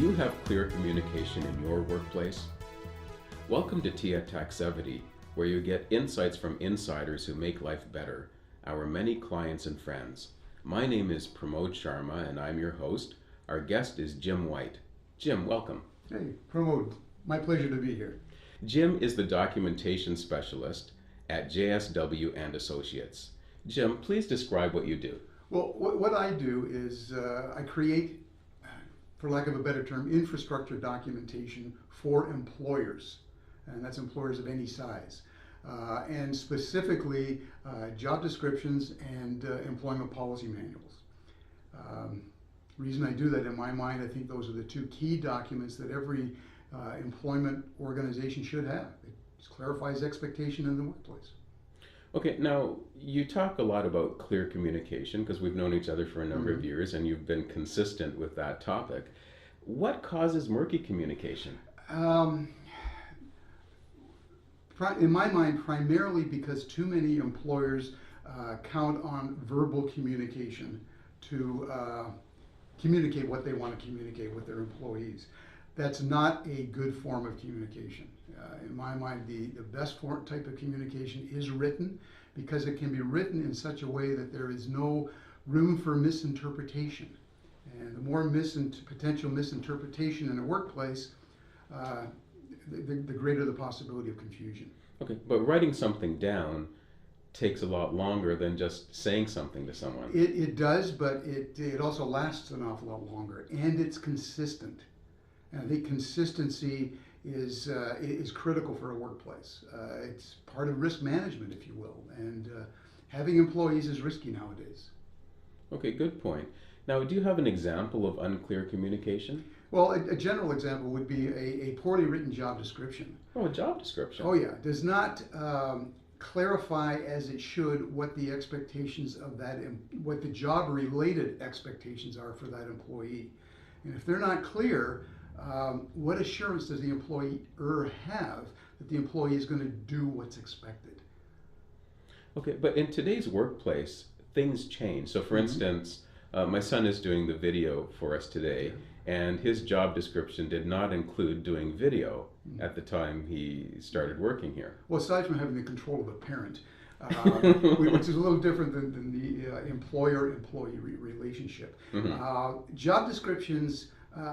you have clear communication in your workplace? Welcome to Tea at Taxevity, where you get insights from insiders who make life better, our many clients and friends. My name is Pramod Sharma and I'm your host. Our guest is Jim White. Jim, welcome. Hey, Pramod. My pleasure to be here. Jim is the documentation specialist at JSW and Associates. Jim, please describe what you do. Well, what I do is I create, for lack of a better term, infrastructure documentation for employers, and that's employers of any size, and specifically job descriptions and employment policy manuals. Reason I do that, in my mind, I think those are the two key documents that every employment organization should have. It just clarifies expectation in the workplace. Okay, now you talk a lot about clear communication because we've known each other for a number of years and you've been consistent with that topic. What causes murky communication? In my mind, primarily because too many employers count on verbal communication to communicate what they want to communicate with their employees. That's not a good form of communication. In my mind, the best type of communication is written, because it can be written in such a way that there is no room for misinterpretation. And the more potential misinterpretation in a workplace, the greater the possibility of confusion. Okay, but writing something down takes a lot longer than just saying something to someone. It does, but it also lasts an awful lot longer, and it's consistent. And I think consistency is critical for a workplace. It's part of risk management, if you will, and having employees is risky nowadays. Okay, good point. Now, do you have an example of unclear communication? Well, a general example would be a poorly written job description. Oh, a job description. Oh yeah, does not clarify as it should what the expectations of what the job-related expectations are for that employee. And if they're not clear, what assurance does the employer have that the employee is going to do what's expected? Okay, but in today's workplace, things change. So for instance, my son is doing the video for us today, and his job description did not include doing video at the time he started working here. Well, aside from having the control of the parent, which is a little different than the employer-employee relationship. Job descriptions,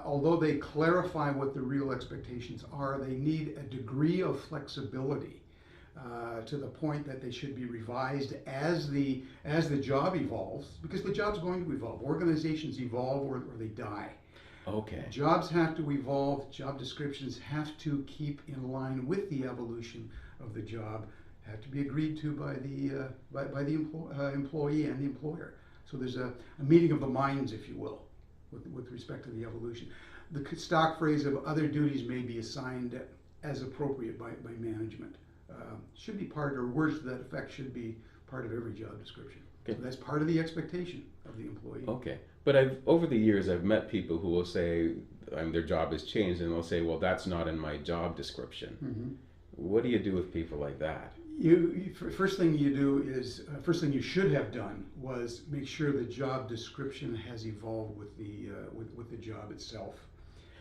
although they clarify what the real expectations are, they need a degree of flexibility to the point that they should be revised as the job evolves, because the job's going to evolve. Organizations evolve or they die. Okay. Jobs have to evolve. Job descriptions have to keep in line with the evolution of the job. Have to be agreed to by the employee and the employer. So there's a meeting of the minds, if you will, with respect to the evolution. The stock phrase of other duties may be assigned as appropriate by management. Should be part, or words to that effect, should be part of every job description. Okay. So that's part of the expectation of the employee. Okay, but over the years I've met people who will say their job has changed, and they'll say, well, that's not in my job description. What do you do with people like that? First thing you should have done was make sure the job description has evolved with the job itself.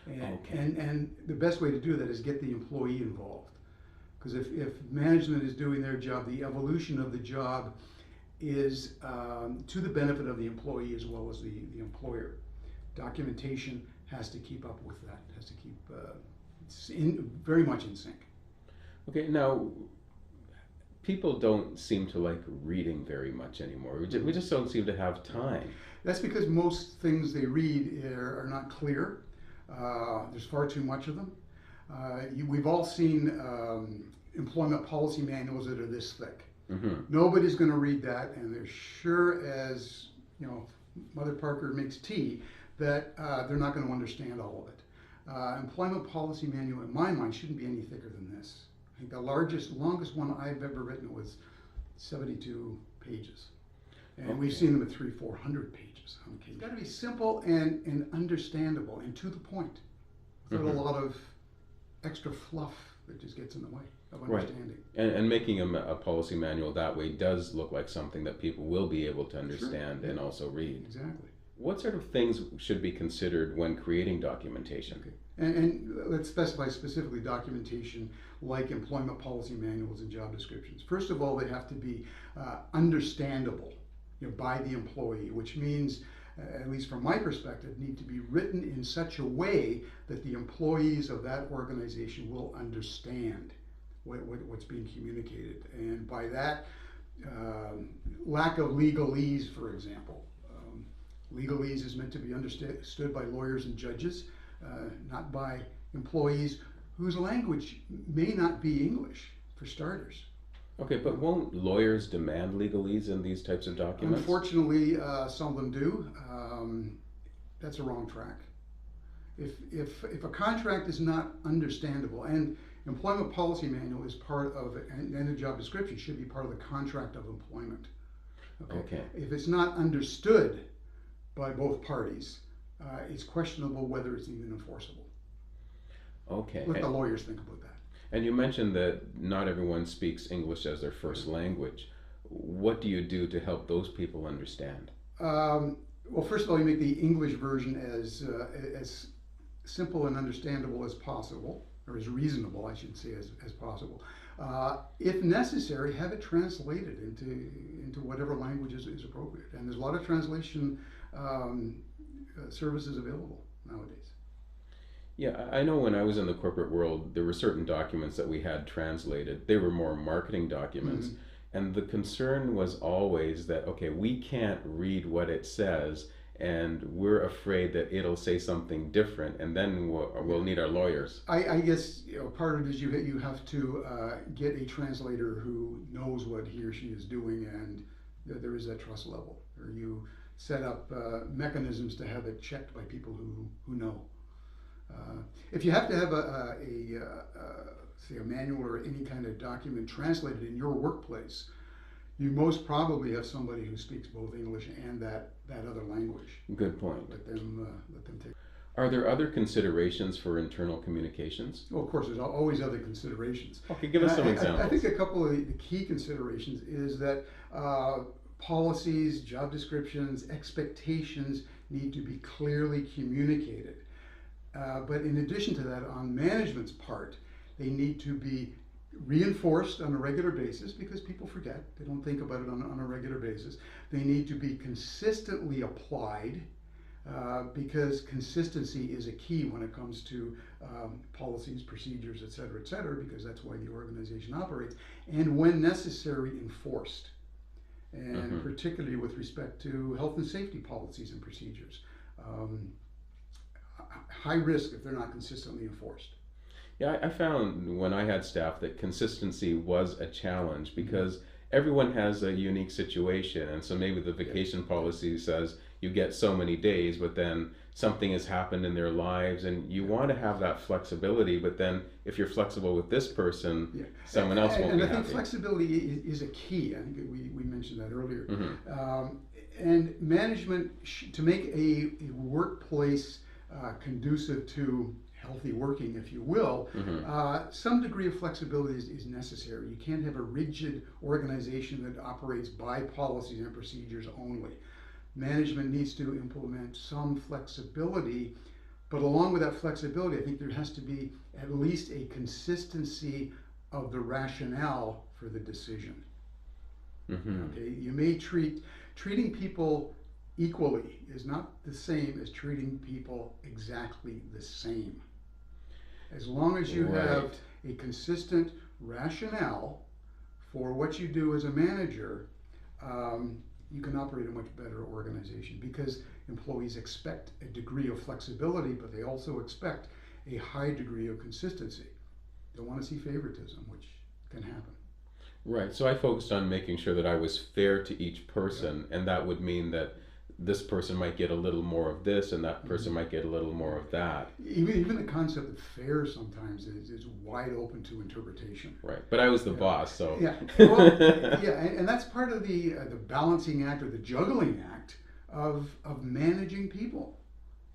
And the best way to do that is get the employee involved. Because if management is doing their job, the evolution of the job is to the benefit of the employee as well as the employer. Documentation has to keep up with that, has to keep very much in sync. Okay, now, people don't seem to like reading very much anymore. We just don't seem to have time. That's because most things they read are not clear. There's far too much of them. We've all seen employment policy manuals that are this thick. Nobody's going to read that, and they're sure as Mother Parker makes tea that they're not going to understand all of it. Employment policy manual, in my mind, shouldn't be any thicker than this. I think the longest one I've ever written was 72 pages. And we've seen them at 300-400 pages. Okay. It's got to be simple and understandable and to the point. Without a lot of extra fluff that just gets in the way of understanding. Right. And making a policy manual that way does look like something that people will be able to understand and also read. Exactly. What sort of things should be considered when creating documentation? Okay. And let's specify specifically documentation like employment policy manuals and job descriptions. First of all, they have to be understandable, by the employee, which means, at least from my perspective, need to be written in such a way that the employees of that organization will understand what's being communicated. And by that, lack of legalese, for example. Legalese is meant to be understood by lawyers and judges, not by employees whose language may not be English, for starters. Okay, but won't lawyers demand legalese in these types of documents? Unfortunately, some of them do. That's a wrong track. If a contract is not understandable, and employment policy manual is part of, and a job description should be part of the contract of employment. Okay. If it's not understood by both parties, it's questionable whether it's even enforceable. Okay. Let the lawyers think about that. And you mentioned that not everyone speaks English as their first language. What do you do to help those people understand? Well, first of all, you make the English version as simple and understandable as possible, or as reasonable, I should say, as possible. If necessary, have it translated into whatever language is appropriate. And there's a lot of translation services available nowadays. Yeah, I know when I was in the corporate world, there were certain documents that we had translated. They were more marketing documents. Mm-hmm. And the concern was always that, okay, we can't read what it says, and we're afraid that it'll say something different, and then we'll need our lawyers. I guess part of it is you have to get a translator who knows what he or she is doing, and there is that trust level. Or you set up mechanisms to have it checked by people who know. If you have to have say a manual or any kind of document translated in your workplace, you most probably have somebody who speaks both English and that other language. Good point. Let them take. Are there other considerations for internal communications? Well, of course, there's always other considerations. Okay, give us some examples. I think a couple of the key considerations is that policies, job descriptions, expectations need to be clearly communicated. But in addition to that, on management's part, they need to be reinforced on a regular basis because people forget. They don't think about it on a regular basis. They need to be consistently applied because consistency is a key when it comes to policies, procedures, et cetera, because that's why the organization operates. And when necessary, enforced. And particularly with respect to health and safety policies and procedures. High risk if they're not consistently enforced. Yeah, I found when I had staff that consistency was a challenge because everyone has a unique situation, and so maybe the vacation policy says you get so many days, but then something has happened in their lives, and you want to have that flexibility, but then if you're flexible with this person, someone else won't be happy. And I think flexibility is a key. I think we mentioned that earlier. And management, to make a workplace conducive to healthy working, if you will, some degree of flexibility is necessary. You can't have a rigid organization that operates by policies and procedures only. Management needs to implement some flexibility, but along with that flexibility, I think there has to be at least a consistency of the rationale for the decision. Okay, you may treating people equally is not the same as treating people exactly the same. As long as you have a consistent rationale for what you do as a manager, you can operate a much better organization because employees expect a degree of flexibility, but they also expect a high degree of consistency. They want to see favoritism, which can happen. Right, so I focused on making sure that I was fair to each person, and that would mean that this person might get a little more of this and that person might get a little more of that. Even the concept of fair sometimes is wide open to interpretation. Right, but I was the boss, so. And that's part of the balancing act or the juggling act of managing people.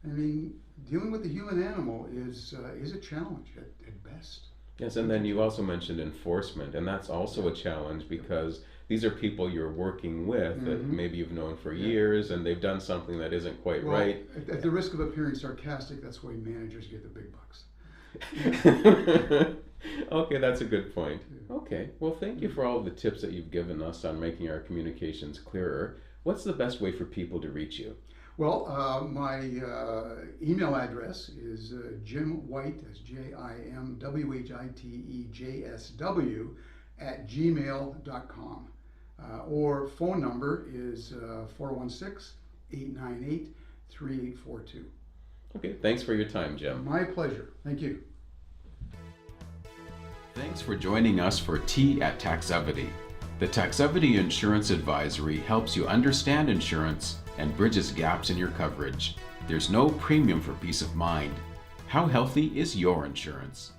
I mean, dealing with the human animal is a challenge at best. Yes, and then you also mentioned enforcement, and that's also a challenge because these are people you're working with that maybe you've known for years, and they've done something that isn't quite right. At the risk of appearing sarcastic, that's why managers get the big bucks. Okay, that's a good point. Okay, well, thank you for all of the tips that you've given us on making our communications clearer. What's the best way for people to reach you? Well, my email address is jimwhite, that's JIMWHITEJSW @gmail.com. Or phone number is 416-898-3842. Okay, thanks for your time, Jim. My pleasure. Thank you. Thanks for joining us for Tea at Taxevity. The Taxevity Insurance Advisory helps you understand insurance and bridges gaps in your coverage. There's no premium for peace of mind. How healthy is your insurance?